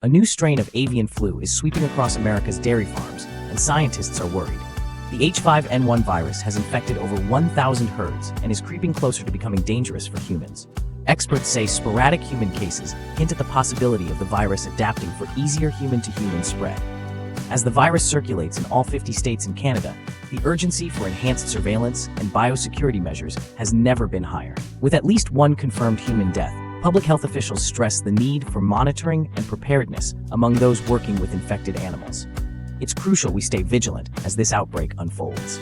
A new strain of avian flu is sweeping across America's dairy farms, and scientists are worried. The H5N1 virus has infected over 1,000 herds and is creeping closer to becoming dangerous for humans. Experts say sporadic human cases hint at the possibility of the virus adapting for easier human-to-human spread. As the virus circulates in all 50 states and Canada, the urgency for enhanced surveillance and biosecurity measures has never been higher. With at least one confirmed human death, public health officials stress the need for monitoring and preparedness among those working with infected animals. It's crucial we stay vigilant as this outbreak unfolds.